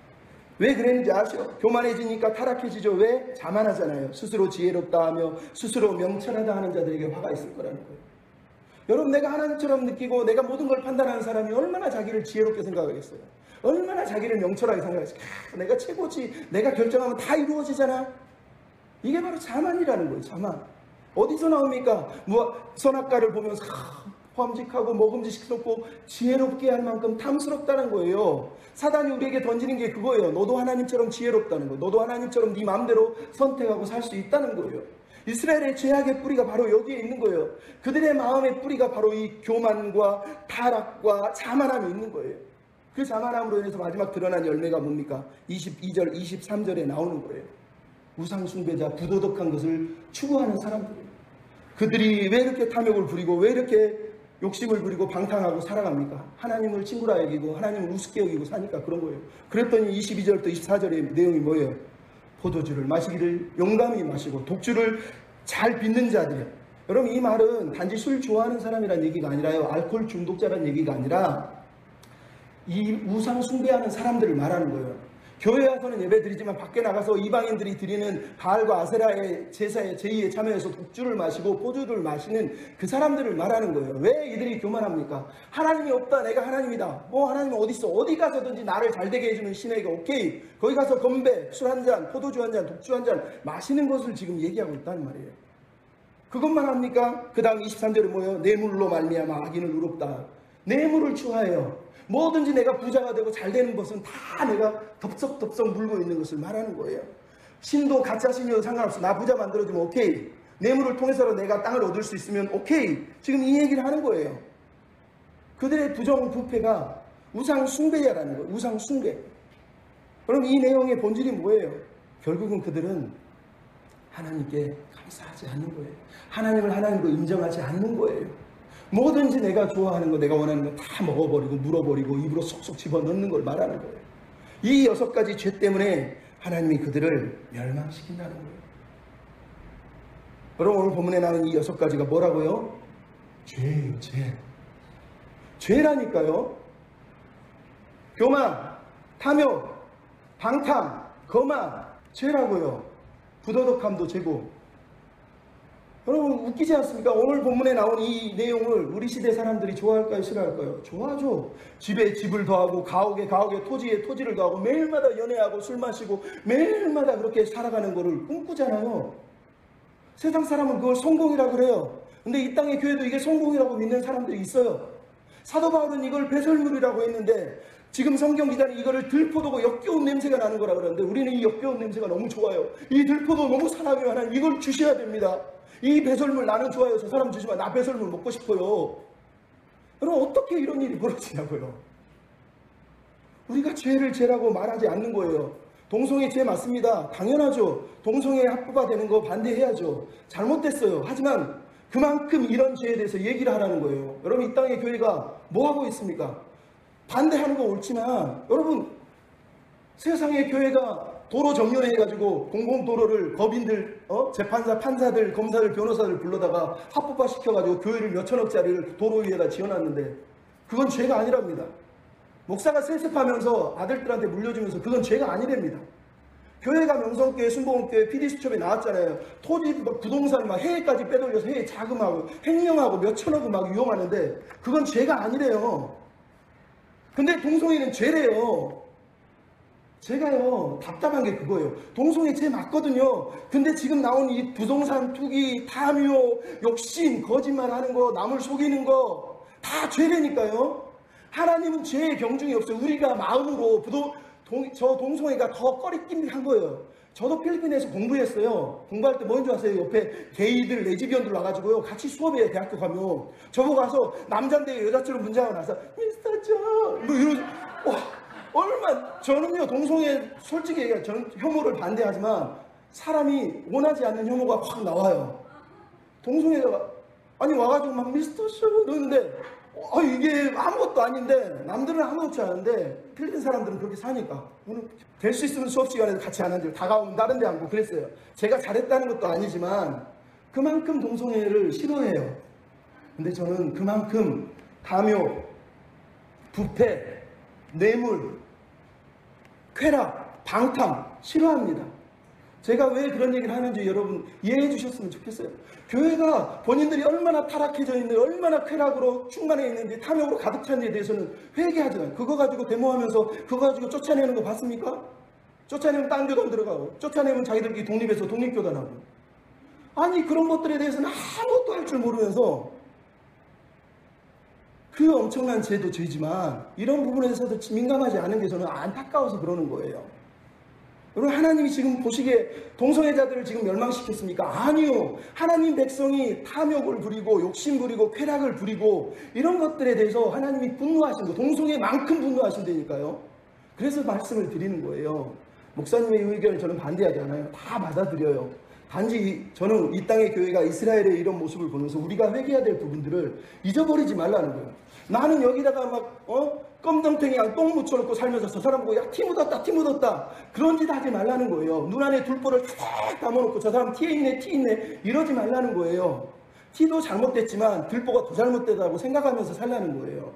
왜 그랬는지 아시죠? 교만해지니까 타락해지죠. 왜? 자만하잖아요. 스스로 지혜롭다 하며 스스로 명철하다 하는 자들에게 화가 있을 거라는 거예요. 여러분 내가 하나님처럼 느끼고 내가 모든 걸 판단하는 사람이 얼마나 자기를 지혜롭게 생각하겠어요? 얼마나 자기를 명철하게 생각하겠어요? 내가 최고지, 내가 결정하면 다 이루어지잖아. 이게 바로 자만이라는 거예요. 자만. 어디서 나옵니까? 선악과를 보면서 험직하고 먹음직스럽고 지혜롭게 할 만큼 탐스럽다는 거예요. 사단이 우리에게 던지는 게 그거예요. 너도 하나님처럼 지혜롭다는 거. 너도 하나님처럼 네 마음대로 선택하고 살 수 있다는 거예요. 이스라엘의 죄악의 뿌리가 바로 여기에 있는 거예요. 그들의 마음의 뿌리가 바로 이 교만과 타락과 자만함이 있는 거예요. 그 자만함으로 인해서 마지막 드러난 열매가 뭡니까? 22절, 23절에 나오는 거예요. 우상숭배자, 부도덕한 것을 추구하는 사람들이에요. 그들이 왜 이렇게 탐욕을 부리고 왜 이렇게 욕심을 부리고 방탕하고 살아갑니까? 하나님을 친구라 여기고 하나님을 우습게 여기고 사니까 그런 거예요. 그랬더니 22절부터 24절의 내용이 뭐예요? 포도주를 마시기를 용감히 마시고 독주를 잘 빚는 자들이에요. 여러분 이 말은 단지 술 좋아하는 사람이란 얘기가 아니라요. 알코올 중독자란 얘기가 아니라 이 우상 숭배하는 사람들을 말하는 거예요. 교회 와서는 예배 드리지만 밖에 나가서 이방인들이 드리는 바알과 아세라의 제사에 제의에 참여해서 독주를 마시고 포도주를 마시는 그 사람들을 말하는 거예요. 왜 이들이 교만합니까? 하나님이 없다, 내가 하나님이다. 뭐 하나님 어디 있어? 어디 가서든지 나를 잘되게 해주는 신에게 오케이. 거기 가서 건배, 술 한 잔, 포도주 한 잔, 독주 한 잔 마시는 것을 지금 얘기하고 있다는 말이에요. 그것만 합니까? 그 다음 23절에 뭐예요? 뇌물로 말미암아 악인을 의롭다. 뇌물을 추하해요. 뭐든지 내가 부자가 되고 잘 되는 것은 다 내가 덥석덥석 물고 있는 것을 말하는 거예요. 신도 가짜 신이어도 상관없어. 나 부자 만들어주면 오케이. 뇌물을 통해서라도 내가 땅을 얻을 수 있으면 오케이. 지금 이 얘기를 하는 거예요. 그들의 부정부패가 우상 숭배야라는 거예요. 우상 숭배. 그럼 이 내용의 본질이 뭐예요? 결국은 그들은 하나님께 감사하지 않는 거예요. 하나님을 하나님으로 인정하지 않는 거예요. 뭐든지 내가 좋아하는 거, 내가 원하는 거 다 먹어버리고 물어버리고 입으로 쏙쏙 집어넣는 걸 말하는 거예요. 이 6가지 죄 때문에 하나님이 그들을 멸망시킨다는 거예요. 여러분, 오늘 본문에 나오는 이 6가지가 뭐라고요? 죄예요, 죄. 죄라니까요. 교만, 탐욕, 방탕, 거만, 죄라고요. 부도덕함도 죄고. 여러분, 웃기지 않습니까? 오늘 본문에 나온 이 내용을 우리 시대 사람들이 좋아할까요, 싫어할까요? 좋아하죠. 집에 집을 더하고 가옥에 가옥에 토지에 토지를 더하고 매일마다 연애하고 술 마시고 매일마다 그렇게 살아가는 거를 꿈꾸잖아요. 세상 사람은 그걸 성공이라고 그래요. 근데 이 땅의 교회도 이게 성공이라고 믿는 사람들이 있어요. 사도 바울은 이걸 배설물이라고 했는데 지금 성경 기자는 이거를 들포도고 역겨운 냄새가 나는 거라고 그러는데 우리는 이 역겨운 냄새가 너무 좋아요. 이 들포도 너무 사랑해요. 하나님 이걸 주셔야 됩니다. 이 배설물 나는 좋아요. 저 사람 주시면 나 배설물 먹고 싶어요. 여러분, 어떻게 이런 일이 벌어지냐고요. 우리가 죄를 죄라고 말하지 않는 거예요. 동성애 죄 맞습니다. 당연하죠. 동성애 합법화되는 거 반대해야죠. 잘못됐어요. 하지만 그만큼 이런 죄에 대해서 얘기를 하라는 거예요. 여러분, 이 땅의 교회가 뭐 하고 있습니까? 반대하는 거 옳지만 여러분, 세상의 교회가 도로 정연해가지고 공공도로를 법인들, 재판사, 판사들, 검사들, 변호사들 불러다가 합법화 시켜가지고 교회를 몇천억짜리를 도로 위에다 지어놨는데 그건 죄가 아니랍니다. 목사가 세습하면서 아들들한테 물려주면서 그건 죄가 아니랍니다. 교회가 명성교회, 순복음교회, PD수첩에 나왔잖아요. 토지, 부동산 막 해외까지 빼돌려서 해외 자금하고 횡령하고 몇천억을 막 이용하는데 그건 죄가 아니래요. 근데 동성애는 죄래요. 제가요, 답답한 게 그거예요. 동성애 죄 맞거든요. 근데 지금 나온 이 부동산 투기, 탐욕, 욕심, 거짓말하는 거, 남을 속이는 거 다 죄라니까요. 하나님은 죄의 경중이 없어요. 우리가 마음으로 저 동성애가 더 꺼리낌한 거예요. 저도 필리핀에서 공부했어요. 공부할 때 뭔 줄 아세요? 옆에 게이들, 레즈비언들 와가지고요. 같이 수업해요. 대학교 가면. 저보고 가서 남잔데 여자처럼 문제하고 나서 미스터 존 뭐 이러고 저는요, 동성애 솔직히 얘기해요. 저는 혐오를 반대하지만 사람이 원하지 않는 혐오가 확 나와요. 동성애가 아니 와가지고 막 미스터 쇼 이러는데 이게 아무것도 아닌데 남들은 아무것도 아닌데 필리핀 사람들은 그렇게 사니까 될 수 있으면 수업 시간에도 같이 안 앉아요. 다가오면 다른 데 앉고 그랬어요. 제가 잘했다는 것도 아니지만 그만큼 동성애를 싫어해요. 근데 저는 그만큼 탐욕, 부패, 뇌물, 쾌락, 방탕 싫어합니다. 제가 왜 그런 얘기를 하는지 여러분 이해해 주셨으면 좋겠어요. 교회가 본인들이 얼마나 타락해져 있는지, 얼마나 쾌락으로 충만해 있는지, 탐욕으로 가득 찬지에 대해서는 회개하잖아요. 그거 가지고 데모하면서 그거 가지고 쫓아내는 거 봤습니까? 쫓아내면 딴 교단 들어가고, 쫓아내면 자기들끼리 독립해서 독립교단하고. 아니, 그런 것들에 대해서는 아무것도 할 줄 모르면서 그 엄청난 죄도 죄지만 이런 부분에 대해서도 민감하지 않은 게 저는 안타까워서 그러는 거예요. 여러분, 하나님이 지금 보시기에 동성애자들을 지금 멸망시켰습니까? 아니요. 하나님 백성이 탐욕을 부리고 욕심 부리고 쾌락을 부리고 이런 것들에 대해서 하나님이 분노하신 거, 동성애만큼 분노하신다니까요. 그래서 말씀을 드리는 거예요. 목사님의 의견을 저는 반대하지 않아요. 다 받아들여요. 단지 저는 이 땅의 교회가 이스라엘의 이런 모습을 보면서 우리가 회개해야 될 부분들을 잊어버리지 말라는 거예요. 나는 여기다가 막 껌덩탱이랑 똥 묻혀놓고 살면서 저 사람 보고 야 티 묻었다 티 묻었다 그런 짓 하지 말라는 거예요. 눈 안에 둘보를 탁 담아놓고 저 사람 티에 있네 티 있네 이러지 말라는 거예요. 티도 잘못됐지만 들보가 더 잘못되다고 생각하면서 살라는 거예요.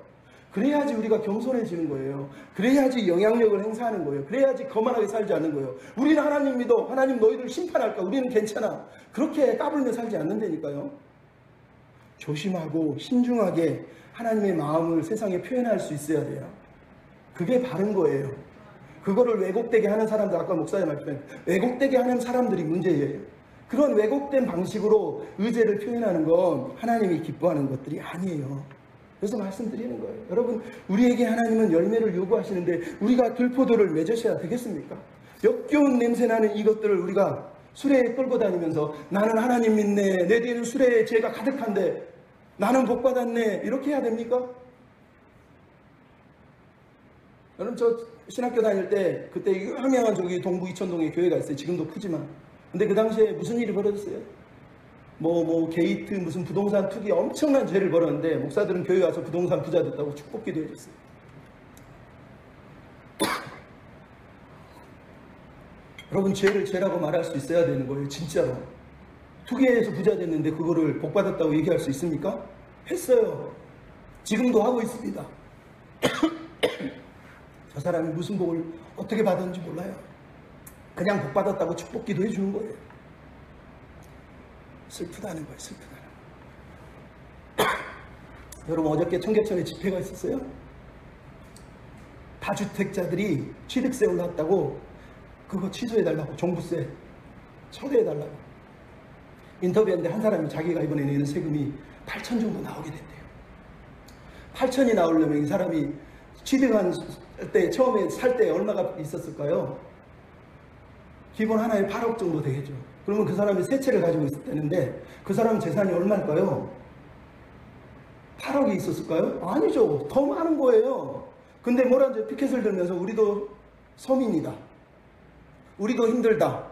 그래야지 우리가 겸손해지는 거예요. 그래야지 영향력을 행사하는 거예요. 그래야지 거만하게 살지 않는 거예요. 우리는 하나님 믿어. 하나님 너희들 심판할까? 우리는 괜찮아. 그렇게 까불며 살지 않는다니까요. 조심하고 신중하게 하나님의 마음을 세상에 표현할 수 있어야 돼요. 그게 바른 거예요. 그거를 왜곡되게 하는 사람들, 아까 목사님 말씀에 왜곡되게 하는 사람들이 문제예요. 그런 왜곡된 방식으로 의제를 표현하는 건 하나님이 기뻐하는 것들이 아니에요. 그래서 말씀드리는 거예요. 여러분, 우리에게 하나님은 열매를 요구하시는데 우리가 들포도를 맺으셔야 되겠습니까? 역겨운 냄새나는 이것들을 우리가 수레에 끌고 다니면서 나는 하나님 믿네, 내 뒤에는 수레에 죄가 가득한데 나는 복 받았네, 이렇게 해야 됩니까? 여러분, 저 신학교 다닐 때 그때 유명한 저기 동부 이천동에 교회가 있어요. 지금도 크지만. 근데 그 당시에 무슨 일이 벌어졌어요? 게이트 무슨 부동산 투기 엄청난 죄를 벌였는데 목사들은 교회 와서 부동산 부자 됐다고 축복기도 해줬어요. 여러분, 죄를 죄라고 말할 수 있어야 되는 거예요. 진짜로. 투기해서 부자 됐는데 그거를 복 받았다고 얘기할 수 있습니까? 했어요. 지금도 하고 있습니다. 저 사람이 무슨 복을 어떻게 받았는지 몰라요. 그냥 복 받았다고 축복기도 해주는 거예요. 슬프다는 거예요. 슬프다는 거예요. 여러분, 어저께 청계천에 집회가 있었어요. 다주택자들이 취득세 올랐다고 그거 취소해달라고, 종부세 철회해달라고 인터뷰했는데 한 사람이 자기가 이번에 내는 세금이 8천 정도 나오게 됐대요. 8천이 나오려면 이 사람이 취득한 때, 처음에 살 때 얼마가 있었을까요? 기본 하나에 8억 정도 되겠죠. 그러면 그 사람이 세 채를 가지고 있었다는데 그 사람 재산이 얼마일까요? 8억이 있었을까요? 아니죠. 더 많은 거예요. 근데 뭐라든지 피켓을 들면서 우리도 서민이다, 우리도 힘들다,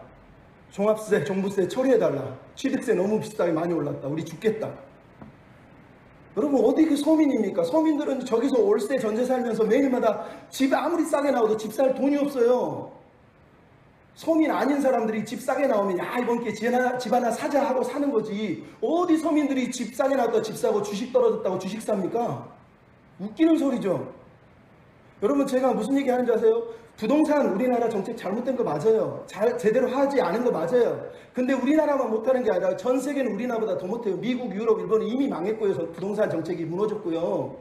종합세, 종부세 처리해달라, 취득세 너무 비싸게 많이 올랐다, 우리 죽겠다. 여러분, 어디 그 서민입니까? 서민들은 저기서 월세 전세 살면서 매일마다 집 아무리 싸게 나와도 집 살 돈이 없어요. 서민 아닌 사람들이 집 싸게 나오면 야, 이번 기회에 집 하나 사자 하고 사는 거지. 어디 서민들이 집 싸게 나왔다 집 사고 주식 떨어졌다고 주식 삽니까? 웃기는 소리죠. 여러분, 제가 무슨 얘기 하는지 아세요? 부동산 우리나라 정책 잘못된 거 맞아요. 제대로 하지 않은 거 맞아요. 근데 우리나라만 못하는 게 아니라 전 세계는 우리나라보다 더 못해요. 미국, 유럽, 일본은 이미 망했고요. 부동산 정책이 무너졌고요.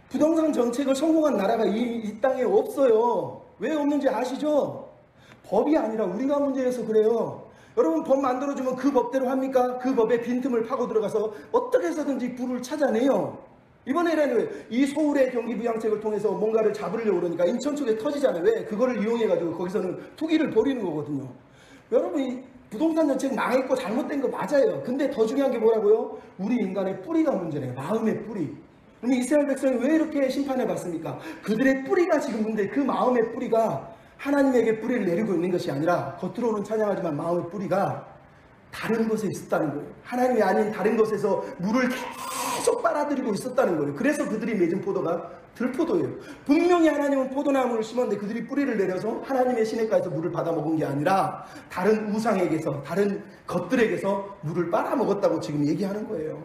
부동산 정책을 성공한 나라가 이 땅에 없어요. 왜 없는지 아시죠? 법이 아니라 우리가 문제여서 그래요. 여러분, 법 만들어주면 그 법대로 합니까? 그 법에 빈틈을 파고 들어가서 어떻게 해서든지 불을 찾아내요. 이번에는 이 서울의 경기부양책을 통해서 뭔가를 잡으려고 그러니까 인천 쪽에 터지잖아요. 왜? 그거를 이용해가지고 거기서는 투기를 벌이는 거거든요. 여러분, 이 부동산 정책 망했고 잘못된 거 맞아요. 근데 더 중요한 게 뭐라고요? 우리 인간의 뿌리가 문제네요. 마음의 뿌리. 그럼 이스라엘 백성이 왜 이렇게 심판해 봤습니까? 그들의 뿌리가 지금 문제, 그 마음의 뿌리가 하나님에게 뿌리를 내리고 있는 것이 아니라 겉으로는 찬양하지만 마음의 뿌리가 다른 곳에 있었다는 거예요. 하나님이 아닌 다른 곳에서 물을 계속 빨아들이고 있었다는 거예요. 그래서 그들이 맺은 포도가 들포도예요. 분명히 하나님은 포도나무를 심었는데 그들이 뿌리를 내려서 하나님의 시냇가에서 물을 받아먹은 게 아니라 다른 우상에게서, 다른 것들에게서 물을 빨아먹었다고 지금 얘기하는 거예요.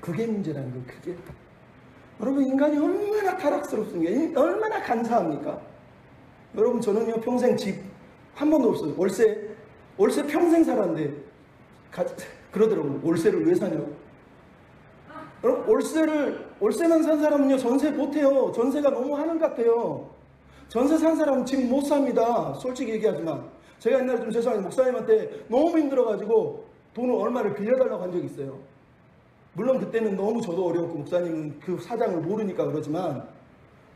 그게 문제라는 거예요. 그게. 여러분, 인간이 얼마나 타락스럽습니까? 얼마나 간사합니까? 여러분, 저는요 평생 집 한 번도 없어요. 월세 평생 살았는데 그러더라고요. 월세를 왜 사냐고. 여러분, 월세만 산 사람은요 전세 못해요. 전세가 너무 하는 것 같아요. 전세 산 사람은 지금 못 삽니다. 솔직히 얘기하지만 제가 옛날에 좀 죄송한데 목사님한테 너무 힘들어가지고 돈을 얼마를 빌려달라고 한 적이 있어요. 물론 그때는 너무 저도 어려웠고 목사님은 그 사장을 모르니까 그러지만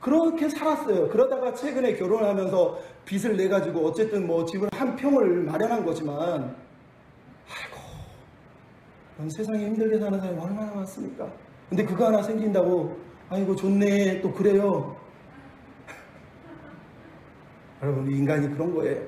그렇게 살았어요. 그러다가 최근에 결혼하면서 빚을 내가지고 어쨌든 뭐 집을 한 평을 마련한 거지만, 아이고, 세상에 힘들게 사는 사람이 얼마나 많습니까? 근데 그거 하나 생긴다고 아이고 좋네 또 그래요. 여러분, 인간이 그런 거예요.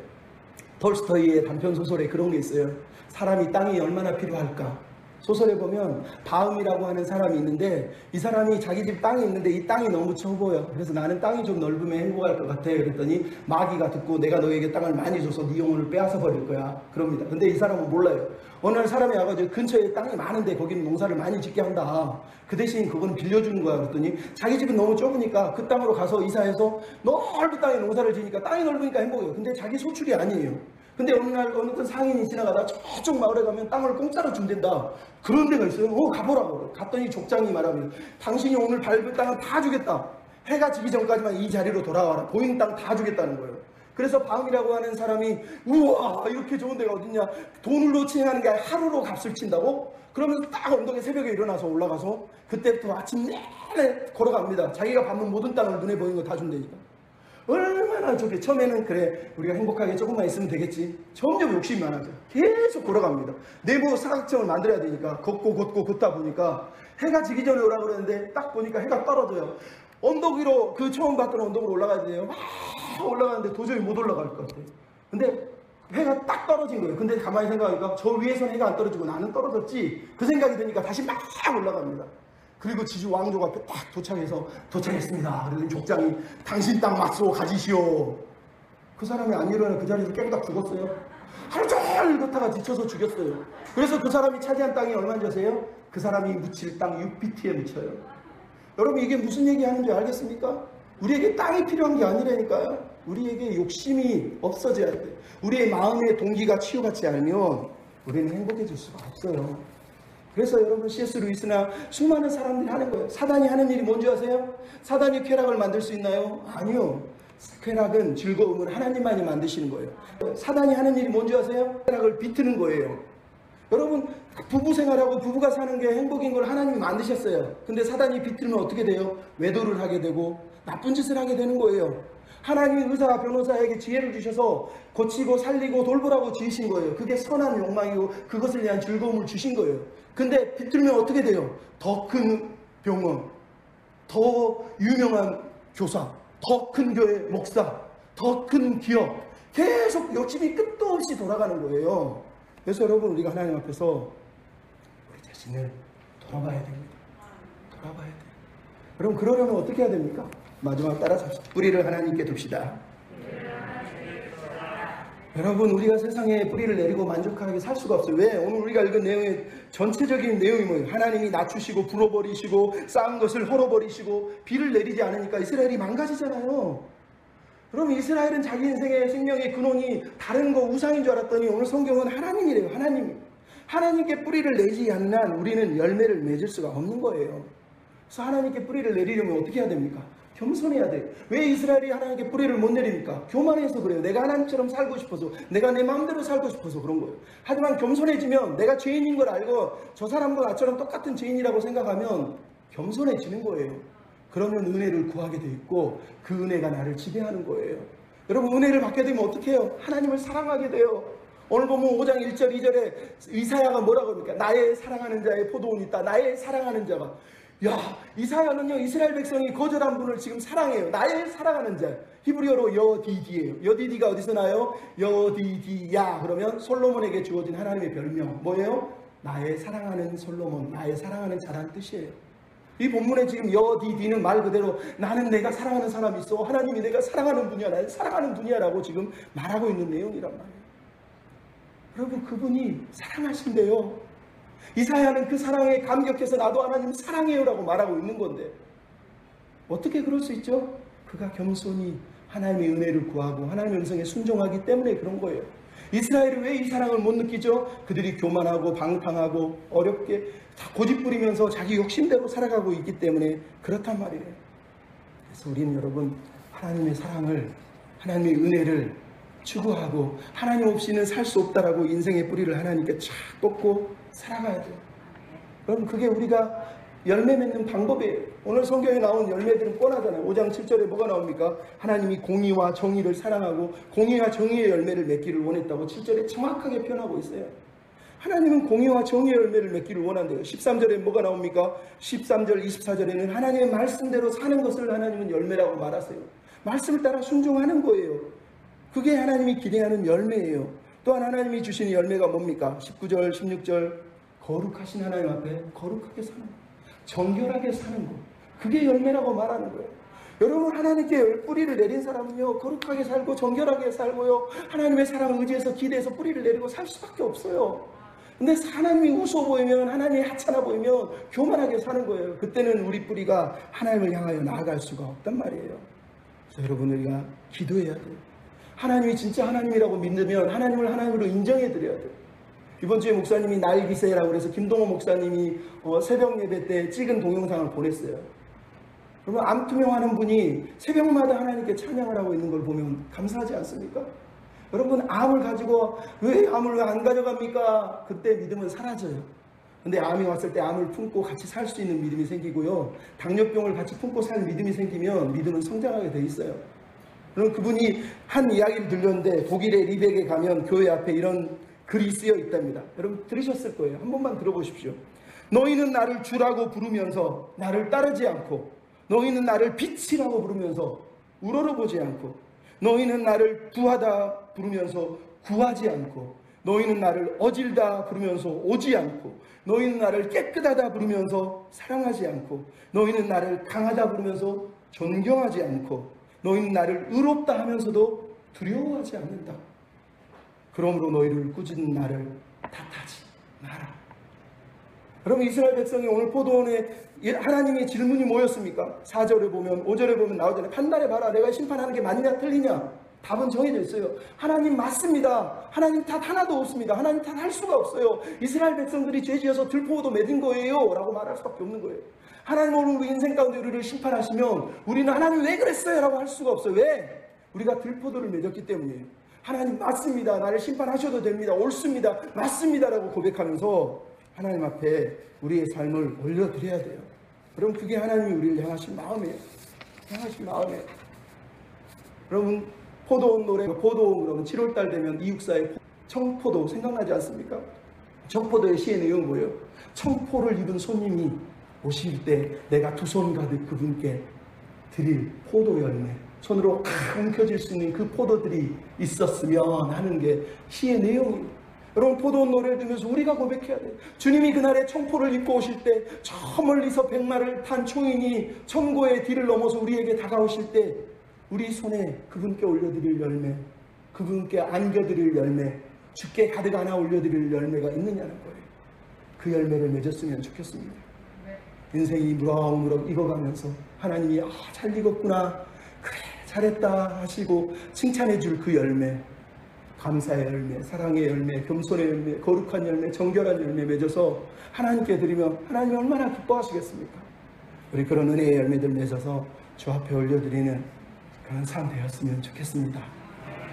톨스토이의 단편 소설에 그런 게 있어요. 사람이 땅이 얼마나 필요할까? 소설에 보면 바움이라고 하는 사람이 있는데 이 사람이 자기 집 땅이 있는데 이 땅이 너무 좁아요. 그래서 나는 땅이 좀 넓으면 행복할 것 같아. 그랬더니 마귀가 듣고 내가 너에게 땅을 많이 줘서 네 영혼을 빼앗아 버릴 거야. 그럽니다. 근데 이 사람은 몰라요. 어느 날 사람이 와가지고 근처에 땅이 많은데 거기는 농사를 많이 짓게 한다. 그 대신 그건 빌려주는 거야. 그랬더니 자기 집은 너무 좁으니까 그 땅으로 가서 이사해서 넓은 땅에 농사를 지니까 땅이 넓으니까 행복해요. 근데 자기 소출이 아니에요. 근데 어느 날 어느 상인이 지나가다 저쪽 마을에 가면 땅을 공짜로 준댄다. 그런 데가 있어요. 가보라고. 갔더니 족장이 말합니다. 당신이 오늘 밟을 땅은 다 주겠다. 해가 지기 전까지만 이 자리로 돌아와라. 보이는 땅 다 주겠다는 거예요. 그래서 바움이라고 하는 사람이 우와 이렇게 좋은 데가 어딨냐. 돈으로 치행하는 게 아니라 하루로 값을 친다고? 그러면서 딱 언덕에 새벽에 일어나서 올라가서 그때부터 아침 내내 걸어갑니다. 자기가 밟는 모든 땅을 눈에 보이는 거 다 준다니까. 얼마나 좋게. 처음에는 그래 우리가 행복하게 조금만 있으면 되겠지. 점점 욕심이 많아져. 계속 걸어갑니다. 내부 사각형을 만들어야 되니까 걷고 걷다 보니까 해가 지기 전에 오라고 그러는데 딱 보니까 해가 떨어져요. 언덕 위로, 그 처음 봤던 언덕으로 올라가야 돼요. 막 올라가는데 도저히 못 올라갈 것 같아요. 근데 해가 딱 떨어진 거예요. 근데 가만히 생각하니까 저 위에서는 해가 안 떨어지고 나는 떨어졌지. 그 생각이 드니까 다시 막 올라갑니다. 그리고 지주 왕족 앞에 딱 도착해서 도착했습니다. 그러더니 족장이 당신 땅 맞소 가지시오. 그 사람이 안 일어나 그 자리에서 깨우닥 죽었어요. 하루 종일 걷다가 지쳐서 죽였어요. 그래서 그 사람이 차지한 땅이 얼마인지 아세요? 그 사람이 묻힐 땅 6비트에 묻혀요. 여러분 이게 무슨 얘기하는지 알겠습니까? 우리에게 땅이 필요한 게 아니라니까요. 우리에게 욕심이 없어져야 돼. 우리의 마음의 동기가 치유받지 않으면 우리는 행복해질 수가 없어요. 그래서 여러분 C.S. 루이스나 수많은 사람들이 하는 거예요. 사단이 하는 일이 뭔지 아세요? 사단이 쾌락을 만들 수 있나요? 아니요. 쾌락은 즐거움을 하나님만이 만드시는 거예요. 사단이 하는 일이 뭔지 아세요? 쾌락을 비트는 거예요. 여러분 부부 생활하고 부부가 사는 게 행복인 걸 하나님이 만드셨어요. 근데 사단이 비틀면 어떻게 돼요? 외도를 하게 되고 나쁜 짓을 하게 되는 거예요. 하나님이 의사 변호사에게 지혜를 주셔서 고치고 살리고 돌보라고 지으신 거예요. 그게 선한 욕망이고 그것을 위한 즐거움을 주신 거예요. 근데 비틀면 어떻게 돼요? 더 큰 병원, 더 유명한 교사, 더 큰 교회 목사, 더 큰 기업, 계속 욕심이 끝도 없이 돌아가는 거예요. 그래서 여러분 우리가 하나님 앞에서 우리 자신을 돌아봐야 됩니다. 돌아봐야 돼요. 그럼 그러려면 어떻게 해야 됩니까? 마지막 따라잡시다. 뿌리를 하나님께 둡시다. 여러분 우리가 세상에 뿌리를 내리고 만족하게 살 수가 없어요. 왜? 오늘 우리가 읽은 내용의 전체적인 내용이 뭐예요? 하나님이 낮추시고 불어버리시고 쌓은 것을 헐어버리시고 비를 내리지 않으니까 이스라엘이 망가지잖아요. 그럼 이스라엘은 자기 인생의 생명의 근원이 다른 거 우상인 줄 알았더니 오늘 성경은 하나님이래요. 하나님께 뿌리를 내지 않는 한 우리는 열매를 맺을 수가 없는 거예요. 그래서 하나님께 뿌리를 내리려면 어떻게 해야 됩니까? 겸손해야 돼요. 왜 이스라엘이 하나님께 뿌리를 못 내립니까? 교만해서 그래요. 내가 하나님처럼 살고 싶어서, 내가 내 마음대로 살고 싶어서 그런 거예요. 하지만 겸손해지면 내가 죄인인 걸 알고 저 사람도 나처럼 똑같은 죄인이라고 생각하면 겸손해지는 거예요. 그러면 은혜를 구하게 돼 있고 그 은혜가 나를 지배하는 거예요. 여러분 은혜를 받게 되면 어떻게 해요? 하나님을 사랑하게 돼요. 오늘 보면 5장 1절 2절에 이사야가 뭐라고 합니까? 나의 사랑하는 자의 포도원이 있다. 나의 사랑하는 자가. 야, 이사야는요 이스라엘 백성이 거절한 분을 지금 사랑해요. 나의 사랑하는 자. 히브리어로 여디디예요. 여디디가 어디서 나요? 여디디야. 그러면 솔로몬에게 주어진 하나님의 별명 뭐예요? 나의 사랑하는 솔로몬, 나의 사랑하는 자라는 뜻이에요. 이 본문에 지금 여디디는 말 그대로 나는 내가 사랑하는 사람이 있어. 하나님이 내가 사랑하는 분이야. 나를 사랑하는 분이야라고 지금 말하고 있는 내용이란 말이에요. 여러분 그분이 사랑하신대요. 이사야는 그 사랑에 감격해서 나도 하나님 사랑해요라고 말하고 있는 건데 어떻게 그럴 수 있죠? 그가 겸손히 하나님의 은혜를 구하고 하나님의 음성에 순종하기 때문에 그런 거예요. 이스라엘이 왜 이 사랑을 못 느끼죠? 그들이 교만하고 방탕하고 어렵게 다 고집부리면서 자기 욕심대로 살아가고 있기 때문에 그렇단 말이에요. 그래서 우리는 여러분 하나님의 사랑을, 하나님의 은혜를 추구하고 하나님 없이는 살 수 없다라고 인생의 뿌리를 하나님께 쫙 뻗고 살아가야 돼요. 그럼 그게 우리가 열매 맺는 방법이에요. 오늘 성경에 나온 열매들은 뻔하잖아요. 5장 7절에 뭐가 나옵니까? 하나님이 공의와 정의를 사랑하고 공의와 정의의 열매를 맺기를 원했다고 7절에 정확하게 표현하고 있어요. 하나님은 공의와 정의의 열매를 맺기를 원한대요. 13절에 뭐가 나옵니까? 13절 24절에는 하나님의 말씀대로 사는 것을 하나님은 열매라고 말하세요. 말씀을 따라 순종하는 거예요. 그게 하나님이 기대하는 열매예요. 또한 하나님이 주시는 열매가 뭡니까? 19절 16절 거룩하신 하나님 앞에 거룩하게 사는 거, 정결하게 사는 거, 그게 열매라고 말하는 거예요. 여러분 하나님께 뿌리를 내린 사람은요 거룩하게 살고 정결하게 살고요 하나님의 사랑을 의지해서 기대해서 뿌리를 내리고 살 수밖에 없어요. 근데 하나님이 우스워 보이면, 하나님이 하찮아 보이면 교만하게 사는 거예요. 그때는 우리 뿌리가 하나님을 향하여 나아갈 수가 없단 말이에요. 그래서 여러분 우리가 기도해야 돼요. 하나님이 진짜 하나님이라고 믿으면 하나님을 하나님으로 인정해 드려야 돼요. 이번 주에 목사님이 날기세라고 그래서 김동호 목사님이 새벽 예배 때 찍은 동영상을 보냈어요. 그러면 암투명하는 분이 새벽마다 하나님께 찬양을 하고 있는 걸 보면 감사하지 않습니까? 여러분 암을 가지고 왜 암을 왜 안 가져갑니까? 그때 믿음은 사라져요. 근데 암이 왔을 때 암을 품고 같이 살 수 있는 믿음이 생기고요, 당뇨병을 같이 품고 살 믿음이 생기면 믿음은 성장하게 돼 있어요. 여러분, 그분이 한 이야기를 들렸는데 독일의 리벡에 가면 교회 앞에 이런 글이 쓰여 있답니다. 여러분 들으셨을 거예요. 한 번만 들어보십시오. 너희는 나를 주라고 부르면서 나를 따르지 않고, 너희는 나를 빛이라고 부르면서 우러러보지 않고, 너희는 나를 구하다 부르면서 구하지 않고, 너희는 나를 어질다 부르면서 오지 않고, 너희는 나를 깨끗하다 부르면서 사랑하지 않고, 너희는 나를 강하다 부르면서 존경하지 않고, 너희는 나를 의롭다 하면서도 두려워하지 않는다. 그러므로 너희를 꾸짖는 나를 탓하지 마라. 여러분, 이스라엘 백성이 오늘 포도원에 하나님의 질문이 뭐였습니까? 4절에 보면, 5절에 보면 나오잖아요. 판단해봐라. 내가 심판하는 게 맞냐 틀리냐. 답은 정해져 있어요. 하나님 맞습니다. 하나님 탓 하나도 없습니다. 하나님 탓 할 수가 없어요. 이스라엘 백성들이 죄지어서 들포도 맺은 거예요 라고 말할 수밖에 없는 거예요. 하나님 오늘 우리 인생 가운데 우리를 심판하시면 우리는 하나님 왜 그랬어요? 라고 할 수가 없어요. 왜? 우리가 들포도를 맺었기 때문이에요. 하나님 맞습니다. 나를 심판하셔도 됩니다. 옳습니다. 맞습니다. 라고 고백하면서 하나님 앞에 우리의 삶을 올려드려야 돼요. 여러분, 그게 하나님이 우리를 향하신 마음이에요. 향하신 마음이에요. 여러분, 포도원 노래, 포도원 그러면 7월달 되면 이육사의 청포도 생각나지 않습니까? 청포도의 시의 내용은 뭐예요? 청포를 입은 손님이 오실 때 내가 두 손 가득 그분께 드릴 포도 열매, 손으로 움켜쥘 수 있는 그 포도들이 있었으면 하는 게 시의 내용이에요. 여러분, 포도원 노래를 들으면서 우리가 고백해야 돼요. 주님이 그날에 청포를 입고 오실 때 저 멀리서 백마를 탄 총인이 천고의 뒤를 넘어서 우리에게 다가오실 때 우리 손에 그분께 올려드릴 열매, 그분께 안겨드릴 열매, 주께 가득 안아 올려드릴 열매가 있느냐는 거예요. 그 열매를 맺었으면 좋겠습니다. 인생이 무럭무럭 익어가면서 하나님이 잘 익었구나, 그래 잘했다 하시고 칭찬해 줄 그 열매, 감사의 열매, 사랑의 열매, 겸손의 열매, 거룩한 열매, 정결한 열매 맺어서 하나님께 드리면 하나님이 얼마나 기뻐하시겠습니까? 우리 그런 은혜의 열매들 맺어서 주 앞에 올려드리는 그런 삶 되었으면 좋겠습니다.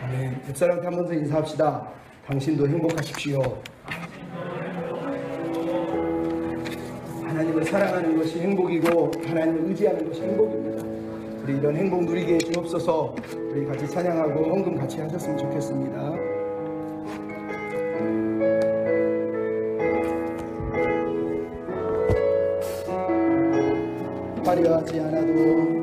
아멘. 옆사람한테 한 번 더 인사합시다. 당신도 행복하십시오. 하나님을 사랑하는 것이 행복이고 하나님을 의지하는 것이 행복입니다. 우리 이런 행복 누리게 해주옵소서. 우리 같이 찬양하고 헌금 같이 하셨으면 좋겠습니다. 화려하지 않아도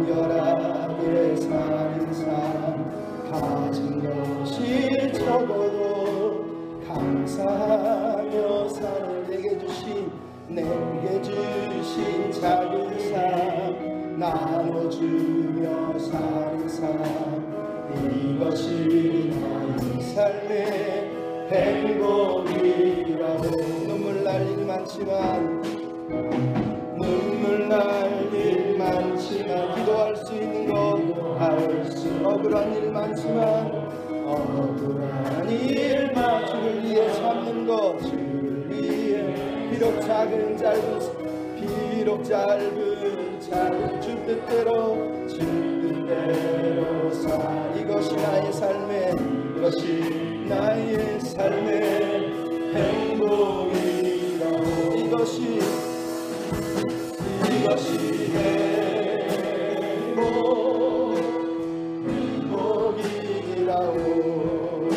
정결하게 사는 삶, 가진 것이 적어도 감사하며 사는 내게 주신 작은 삶, 나눠주며 사는 삶, 이것이 나의 삶의 행복이라고. 눈물 날 일 많지만 기도할 수 있는 것, 할 수 억울한 일 많지만 억울한 일만 주를 위해 참는 것, 주를 위해 비록 짧은 주 뜻대로 살. 이것이 나의 삶의 행복이라고. 이것이 행복이라고.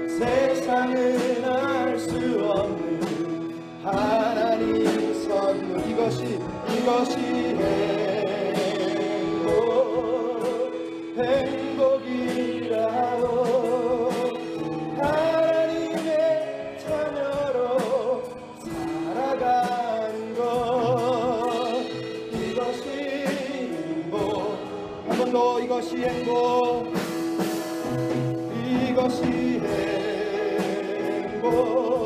세상은 알 수 없는 하나님 선물. 이것이 행복이라고. 하나님의 자녀로 살아가는 것, 이것이 행복. 한 번 더, 이것이 행복. 이것이 행복.